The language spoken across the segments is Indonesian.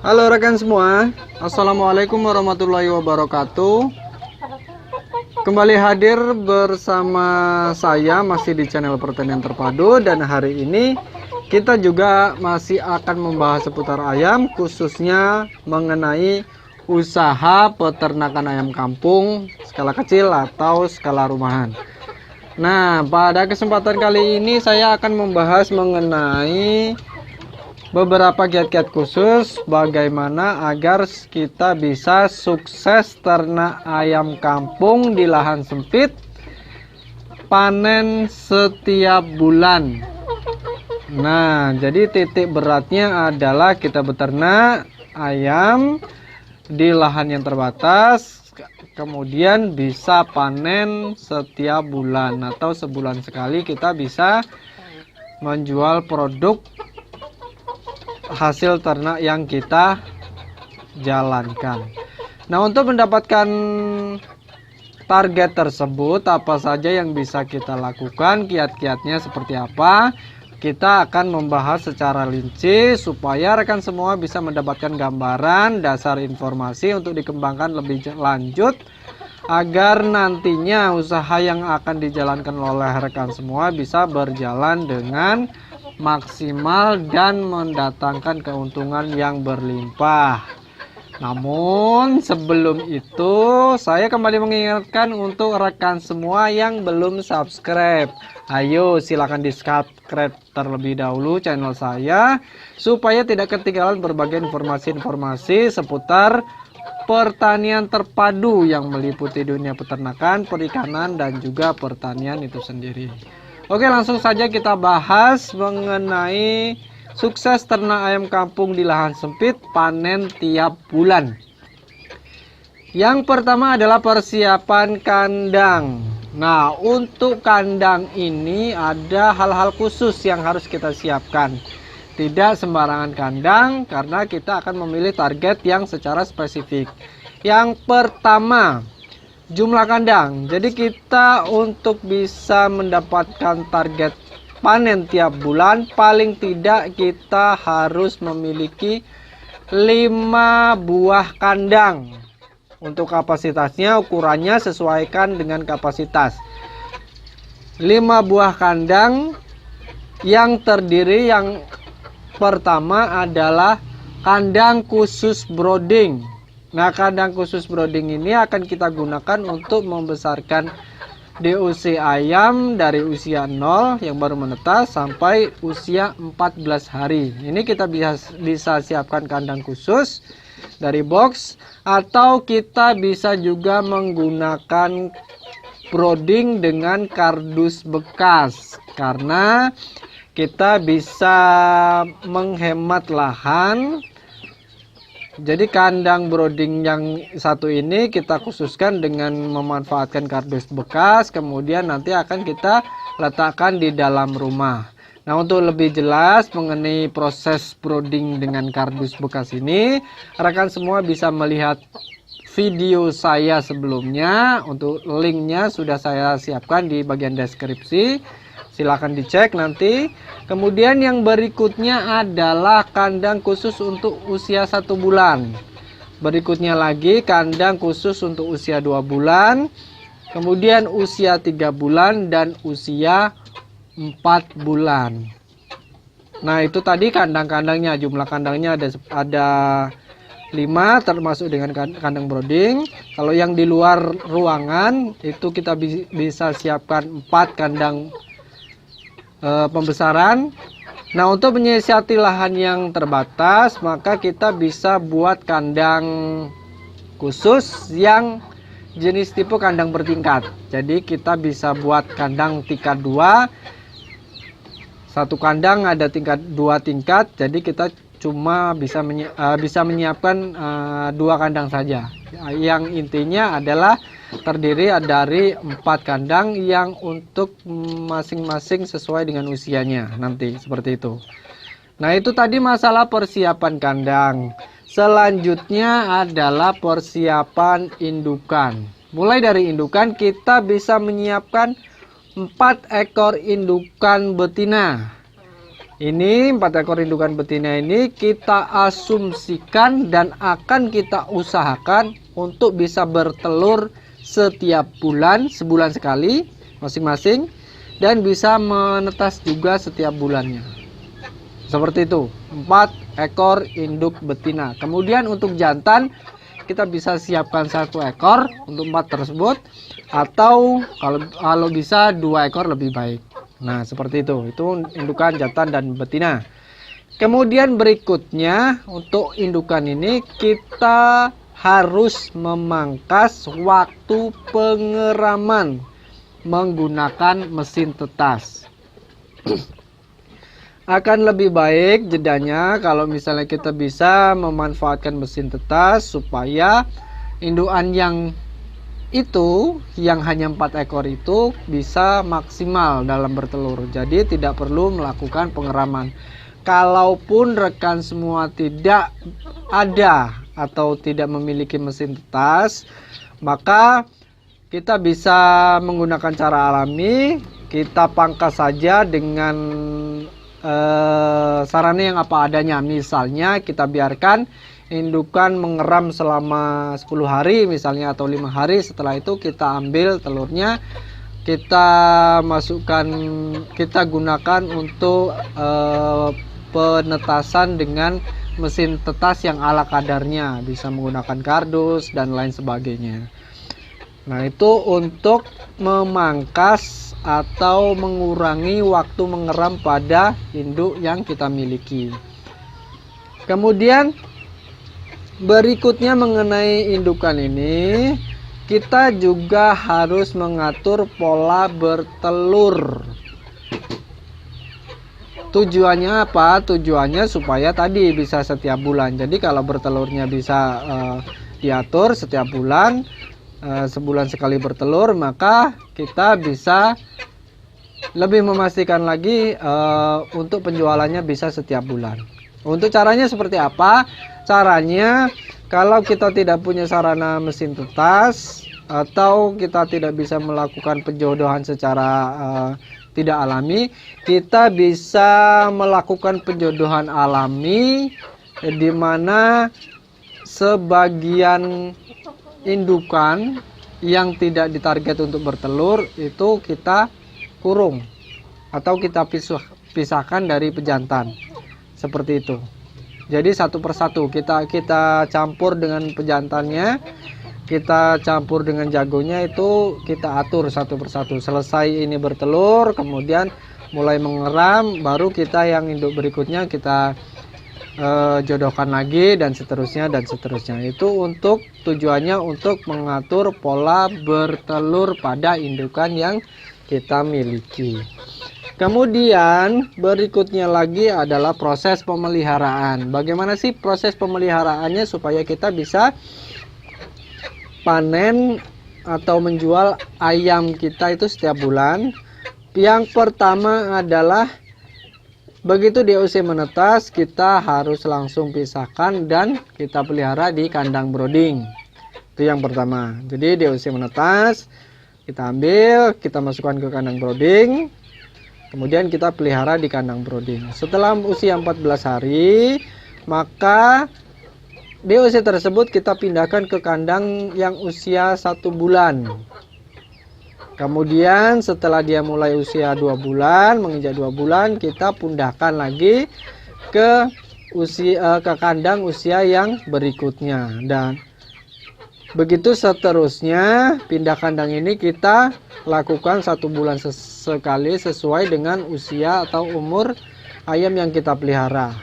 Halo rekan semua, Assalamualaikum warahmatullahi wabarakatuh. Kembali hadir bersama saya masih di channel Pertanian Terpadu. Dan hari ini kita juga masih akan membahas seputar ayam, khususnya mengenai usaha peternakan ayam kampung skala kecil atau skala rumahan. Nah, pada kesempatan kali ini saya akan membahas mengenai beberapa kiat-kiat khusus bagaimana agar kita bisa sukses ternak ayam kampung di lahan sempit, panen setiap bulan. Nah, jadi titik beratnya adalah kita beternak ayam di lahan yang terbatas, kemudian bisa panen setiap bulan atau sebulan sekali kita bisa menjual produk hasil ternak yang kita jalankan. Nah, untuk mendapatkan target tersebut, apa saja yang bisa kita lakukan, kiat-kiatnya seperti apa, kita akan membahas secara rinci supaya rekan semua bisa mendapatkan gambaran dasar informasi untuk dikembangkan lebih lanjut, agar nantinya usaha yang akan dijalankan oleh rekan semua bisa berjalan dengan maksimal dan mendatangkan keuntungan yang berlimpah. Namun sebelum itu saya kembali mengingatkan untuk rekan semua yang belum subscribe, ayo silakan di subscribe terlebih dahulu channel saya supaya tidak ketinggalan berbagai informasi-informasi seputar pertanian terpadu yang meliputi dunia peternakan, perikanan, dan juga pertanian itu sendiri. Oke, langsung saja kita bahas mengenai sukses ternak ayam kampung di lahan sempit, panen tiap bulan. Yang pertama adalah persiapan kandang. Nah, untuk kandang ini ada hal-hal khusus yang harus kita siapkan. Tidak sembarangan kandang karena kita akan memilih target yang secara spesifik. Yang pertama, jumlah kandang. Jadi kita untuk bisa mendapatkan target panen tiap bulan, paling tidak kita harus memiliki 5 buah kandang. Untuk kapasitasnya, ukurannya sesuaikan dengan kapasitas. 5 buah kandang yang terdiri, yang pertama adalah kandang khusus brooding. Nah, kandang khusus brooding ini akan kita gunakan untuk membesarkan DOC ayam dari usia 0 yang baru menetas sampai usia 14 hari. Ini kita bisa siapkan kandang khusus dari box, atau kita bisa juga menggunakan brooding dengan kardus bekas karena kita bisa menghemat lahan. Jadi kandang brooding yang satu ini kita khususkan dengan memanfaatkan kardus bekas, kemudian nanti akan kita letakkan di dalam rumah. Nah, untuk lebih jelas mengenai proses brooding dengan kardus bekas ini, rekan semua bisa melihat video saya sebelumnya. Untuk linknya sudah saya siapkan di bagian deskripsi, silahkan dicek nanti. Kemudian yang berikutnya adalah kandang khusus untuk usia 1 bulan. Berikutnya lagi kandang khusus untuk usia 2 bulan. Kemudian usia 3 bulan dan usia 4 bulan. Nah, itu tadi kandang-kandangnya. Jumlah kandangnya ada 5 termasuk dengan kandang brooding. Kalau yang di luar ruangan itu kita bisa siapkan 4 kandang pembesaran. Nah, untuk menyiasati lahan yang terbatas, maka kita bisa buat kandang khusus yang jenis tipe kandang bertingkat. Jadi kita bisa buat kandang tingkat 2. Satu kandang ada 2 tingkat. Jadi kita cuma bisa menyiapkan 2 kandang saja. Yang intinya adalah terdiri dari 4 kandang yang untuk masing-masing sesuai dengan usianya nanti, seperti itu. Nah, itu tadi masalah persiapan kandang. Selanjutnya adalah persiapan indukan. Mulai dari indukan kita bisa menyiapkan 4 ekor indukan betina Ini 4 ekor indukan betina ini kita asumsikan dan akan kita usahakan untuk bisa bertelur setiap bulan, sebulan sekali masing-masing, dan bisa menetas juga setiap bulannya. Seperti itu, 4 ekor induk betina. Kemudian untuk jantan kita bisa siapkan 1 ekor untuk 4 tersebut, atau kalau bisa 2 ekor lebih baik. Nah, seperti itu indukan, jantan, dan betina. Kemudian berikutnya untuk indukan ini kita harus memangkas waktu pengeraman menggunakan mesin tetas. Akan lebih baik jedanya kalau misalnya kita bisa memanfaatkan mesin tetas supaya indukan yang hanya 4 ekor itu bisa maksimal dalam bertelur. Jadi tidak perlu melakukan pengeraman. Kalaupun rekan semua tidak ada atau tidak memiliki mesin tetas, maka kita bisa menggunakan cara alami. Kita pangkas saja dengan sarana yang apa adanya. Misalnya kita biarkan indukan mengeram selama 10 hari misalnya, atau 5 hari. Setelah itu kita ambil telurnya, kita masukkan, kita gunakan untuk penetasan dengan mesin tetas yang ala kadarnya, bisa menggunakan kardus dan lain sebagainya. Nah, itu untuk memangkas atau mengurangi waktu mengeram pada induk yang kita miliki. Kemudian berikutnya mengenai indukan ini, kita juga harus mengatur pola bertelur. Tujuannya apa? Tujuannya supaya tadi bisa setiap bulan. Jadi kalau bertelurnya bisa diatur setiap bulan, sebulan sekali bertelur, maka kita bisa lebih memastikan lagi untuk penjualannya bisa setiap bulan. Untuk caranya seperti apa? Caranya, kalau kita tidak punya sarana mesin tetas atau kita tidak bisa melakukan penjodohan secara tidak alami, kita bisa melakukan penjodohan alami, di mana sebagian indukan yang tidak ditarget untuk bertelur itu kita kurung atau kita pisahkan dari pejantan, seperti itu. Jadi satu persatu kita campur dengan pejantannya, kita campur dengan jagonya, itu kita atur satu persatu. Selesai ini bertelur, kemudian mulai mengeram, baru kita yang induk berikutnya kita jodohkan lagi, dan seterusnya dan seterusnya. Itu untuk tujuannya untuk mengatur pola bertelur pada indukan yang kita miliki. Kemudian berikutnya lagi adalah proses pemeliharaan. Bagaimana sih proses pemeliharaannya supaya kita bisa panen atau menjual ayam kita itu setiap bulan? Yang pertama adalah begitu dia usia menetas, kita harus langsung pisahkan dan kita pelihara di kandang brooding. Itu yang pertama. Jadi dia usia menetas, kita ambil, kita masukkan ke kandang brooding. Kemudian kita pelihara di kandang brooding. Setelah usia 14 hari, maka di usia tersebut kita pindahkan ke kandang yang usia 1 bulan. Kemudian setelah dia mulai usia 2 bulan, menginjak 2 bulan, kita pindahkan lagi ke kandang usia yang berikutnya. Dan begitu seterusnya, pindah kandang ini kita lakukan 1 bulan sekali sesuai dengan usia atau umur ayam yang kita pelihara.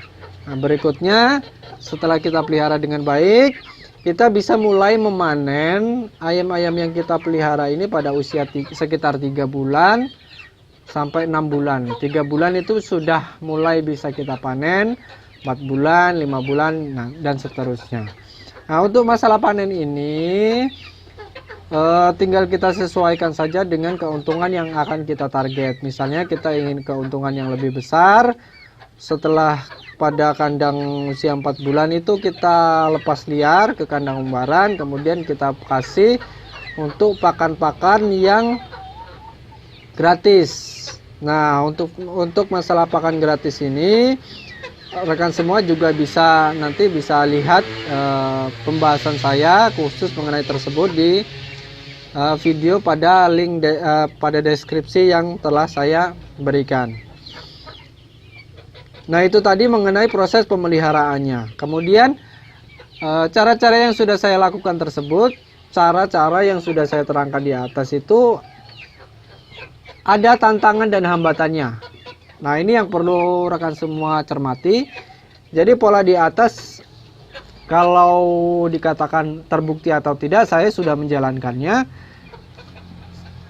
Nah, berikutnya setelah kita pelihara dengan baik, kita bisa mulai memanen ayam-ayam yang kita pelihara ini pada usia sekitar 3 bulan sampai 6 bulan. 3 bulan itu sudah mulai bisa kita panen, 4 bulan, 5 bulan, dan seterusnya. Nah, untuk masalah panen ini tinggal kita sesuaikan saja dengan keuntungan yang akan kita target. Misalnya kita ingin keuntungan yang lebih besar, setelah pada kandang usia 4 bulan itu kita lepas liar ke kandang umbaran, kemudian kita kasih untuk pakan-pakan yang gratis. Nah, untuk masalah pakan gratis ini, rekan semua juga bisa nanti bisa lihat pembahasan saya khusus mengenai tersebut di video pada link pada deskripsi yang telah saya berikan. Nah, itu tadi mengenai proses pemeliharaannya. Kemudian cara-cara yang sudah saya lakukan tersebut, cara-cara yang sudah saya terangkan di atas itu ada tantangan dan hambatannya. Nah, ini yang perlu rekan semua cermati. Jadi pola di atas kalau dikatakan terbukti atau tidak, saya sudah menjalankannya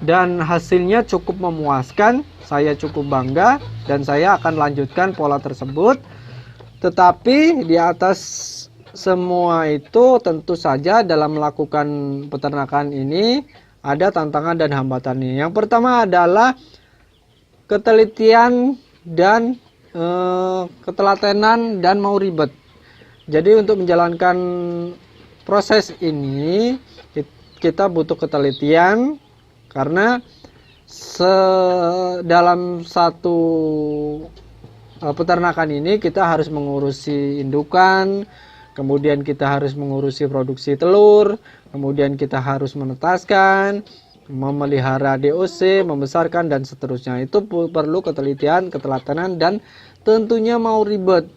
dan hasilnya cukup memuaskan. Saya cukup bangga dan saya akan lanjutkan pola tersebut. Tetapi di atas semua itu tentu saja dalam melakukan peternakan ini ada tantangan dan hambatannya. Yang pertama adalah ketelitian dan ketelatenan dan mau ribet. Jadi untuk menjalankan proses ini kita butuh ketelitian karena dalam satu peternakan ini kita harus mengurusi indukan, kemudian kita harus mengurusi produksi telur, kemudian kita harus menetaskan, memelihara DOC, membesarkan dan seterusnya. Itu perlu ketelitian, ketelatenan dan tentunya mau ribet.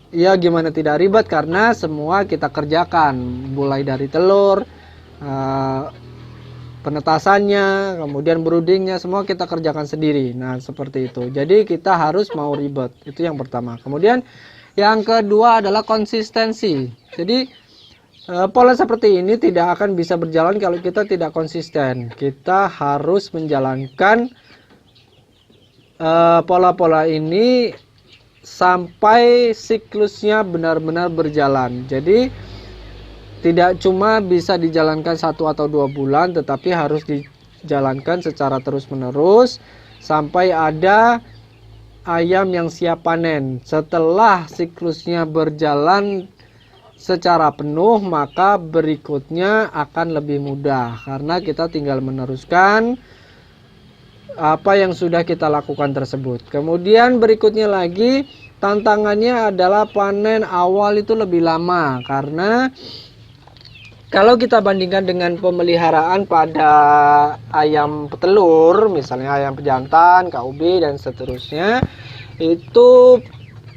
Ya gimana tidak ribet karena semua kita kerjakan, mulai dari telur, penetasannya, kemudian broodingnya, semua kita kerjakan sendiri. Nah seperti itu. Jadi kita harus mau ribet. Itu yang pertama. Kemudian yang kedua adalah konsistensi. Jadi pola seperti ini tidak akan bisa berjalan kalau kita tidak konsisten. Kita harus menjalankan pola-pola ini sampai siklusnya benar-benar berjalan. Jadi tidak cuma bisa dijalankan 1 atau 2 bulan, tetapi harus dijalankan secara terus-menerus sampai ada ayam yang siap panen. Setelah siklusnya berjalan secara penuh, maka berikutnya akan lebih mudah karena kita tinggal meneruskan apa yang sudah kita lakukan tersebut. Kemudian berikutnya lagi tantangannya adalah panen awal itu lebih lama karena kalau kita bandingkan dengan pemeliharaan pada ayam petelur, misalnya ayam pejantan, KUB dan seterusnya, itu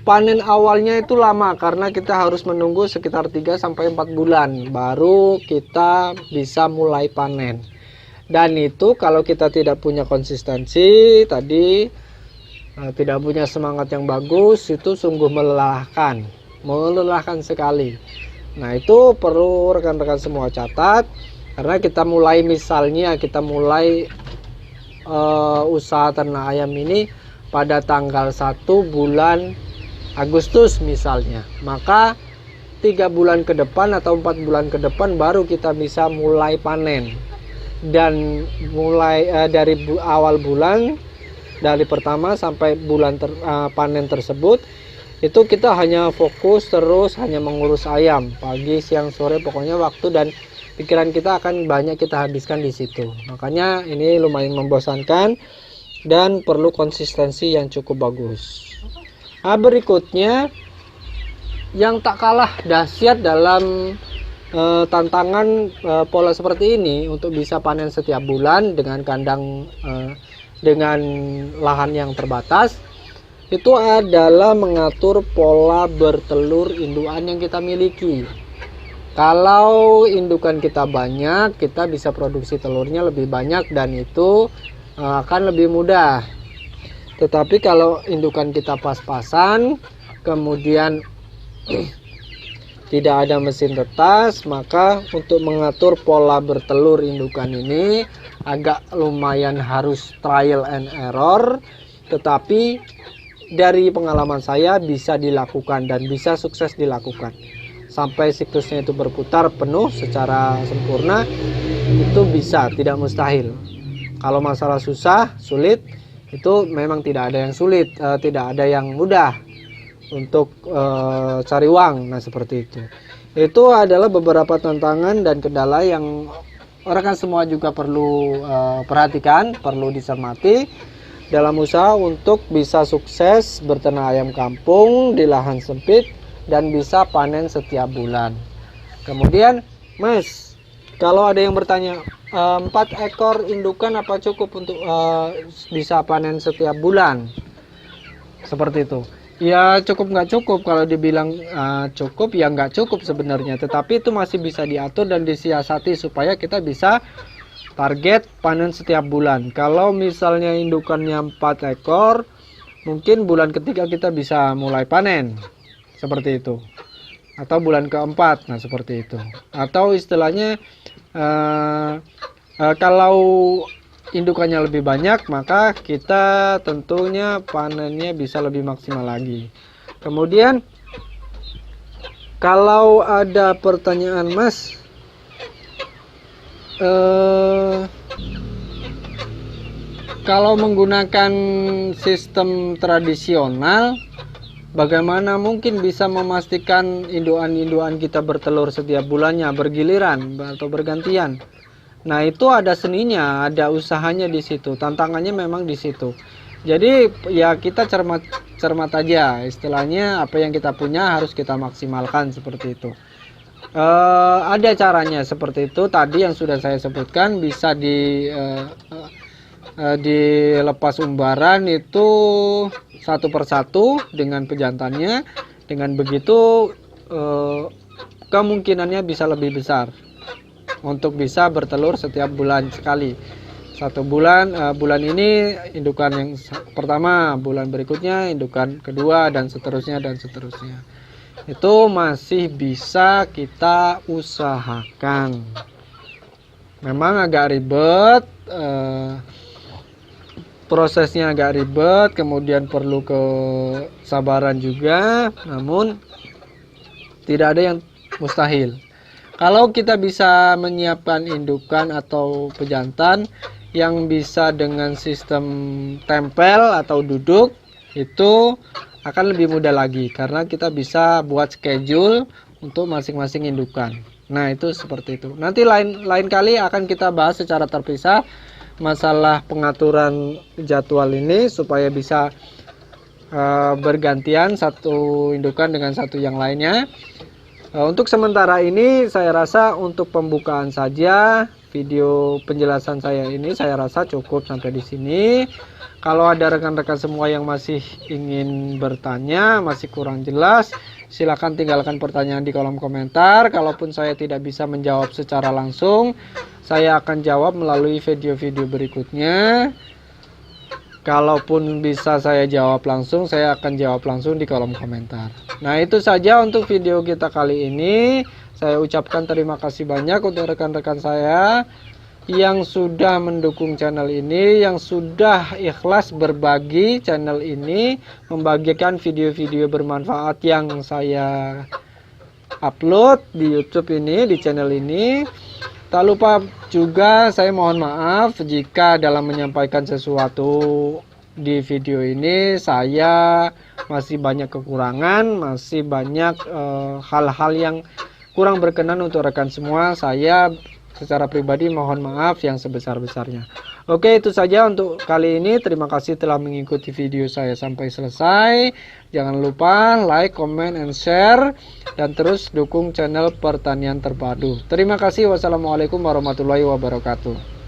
panen awalnya itu lama karena kita harus menunggu sekitar 3-4 bulan baru kita bisa mulai panen. Dan itu kalau kita tidak punya konsistensi tadi, tidak punya semangat yang bagus, itu sungguh melelahkan sekali. Nah itu perlu rekan-rekan semua catat, karena kita mulai usaha ternak ayam ini pada tanggal 1 bulan Agustus misalnya, maka 3 bulan ke depan atau 4 bulan ke depan baru kita bisa mulai panen. Dan mulai dari awal bulan, dari pertama sampai bulan panen tersebut, itu kita hanya fokus terus hanya mengurus ayam pagi, siang, sore, pokoknya waktu dan pikiran kita akan banyak kita habiskan di situ. Makanya ini lumayan membosankan dan perlu konsistensi yang cukup bagus. Nah, berikutnya yang tak kalah dahsyat dalam tantangan pola seperti ini untuk bisa panen setiap bulan dengan kandang dengan lahan yang terbatas, itu adalah mengatur pola bertelur indukan yang kita miliki. Kalau indukan kita banyak, kita bisa produksi telurnya lebih banyak dan itu akan lebih mudah. Tetapi kalau indukan kita pas-pasan, kemudian tidak ada mesin tetas, maka untuk mengatur pola bertelur indukan ini agak lumayan harus trial and error. Tetapi dari pengalaman saya bisa dilakukan dan bisa sukses dilakukan sampai siklusnya itu berputar penuh secara sempurna. Itu bisa, tidak mustahil. Kalau masalah susah, sulit, itu memang tidak ada yang sulit, tidak ada yang mudah untuk cari uang. Nah seperti itu adalah beberapa tantangan dan kendala yang rekan semua juga perlu perhatikan, perlu dicermati. dalam usaha untuk bisa sukses berternak ayam kampung di lahan sempit dan bisa panen setiap bulan. Kemudian, Mas, kalau ada yang bertanya, 4 ekor indukan apa cukup untuk bisa panen setiap bulan? Seperti itu. Ya cukup nggak cukup, kalau dibilang cukup ya nggak cukup sebenarnya, tetapi itu masih bisa diatur dan disiasati supaya kita bisa target panen setiap bulan. Kalau misalnya indukannya 4 ekor, mungkin bulan ketiga kita bisa mulai panen. Seperti itu. Atau bulan keempat, nah seperti itu. Atau istilahnya kalau indukannya lebih banyak, maka kita tentunya panennya bisa lebih maksimal lagi. Kemudian kalau ada pertanyaan, Mas, kalau menggunakan sistem tradisional, bagaimana mungkin bisa memastikan indukan-indukan kita bertelur setiap bulannya, bergiliran atau bergantian? Nah, itu ada seninya, ada usahanya di situ. Tantangannya memang di situ. Jadi ya kita cermat aja, istilahnya apa yang kita punya harus kita maksimalkan seperti itu. Ada caranya seperti itu tadi yang sudah saya sebutkan, bisa dilepas umbaran itu satu persatu dengan pejantannya. Dengan begitu kemungkinannya bisa lebih besar untuk bisa bertelur setiap bulan sekali. Satu bulan, bulan ini indukan yang pertama, bulan berikutnya indukan kedua, dan seterusnya dan seterusnya. Itu masih bisa kita usahakan. Memang agak ribet, prosesnya agak ribet, kemudian perlu kesabaran juga, namun tidak ada yang mustahil. Kalau kita bisa menyiapkan indukan atau pejantan yang bisa dengan sistem tempel atau duduk, itu akan lebih mudah lagi karena kita bisa buat schedule untuk masing-masing indukan. Nah, itu seperti itu. Nanti lain kali akan kita bahas secara terpisah masalah pengaturan jadwal ini supaya bisa bergantian satu indukan dengan satu yang lainnya. Untuk sementara ini saya rasa untuk pembukaan saja video penjelasan saya ini, saya rasa cukup sampai di sini. Kalau ada rekan-rekan semua yang masih ingin bertanya, masih kurang jelas, silakan tinggalkan pertanyaan di kolom komentar. Kalaupun saya tidak bisa menjawab secara langsung, saya akan jawab melalui video-video berikutnya. Kalaupun bisa saya jawab langsung, saya akan jawab langsung di kolom komentar. Nah, itu saja untuk video kita kali ini. Saya ucapkan terima kasih banyak untuk rekan-rekan saya yang sudah mendukung channel ini, yang sudah ikhlas berbagi channel ini, membagikan video-video bermanfaat yang saya upload di YouTube ini, di channel ini. Tak lupa juga saya mohon maaf jika dalam menyampaikan sesuatu di video ini saya masih banyak kekurangan, masih banyak hal-hal yang kurang berkenan untuk rekan semua. Saya secara pribadi mohon maaf yang sebesar-besarnya. Oke, itu saja untuk kali ini. Terima kasih telah mengikuti video saya sampai selesai. Jangan lupa like, comment, and share, dan terus dukung channel Pertanian Terpadu. Terima kasih. Wassalamualaikum warahmatullahi wabarakatuh.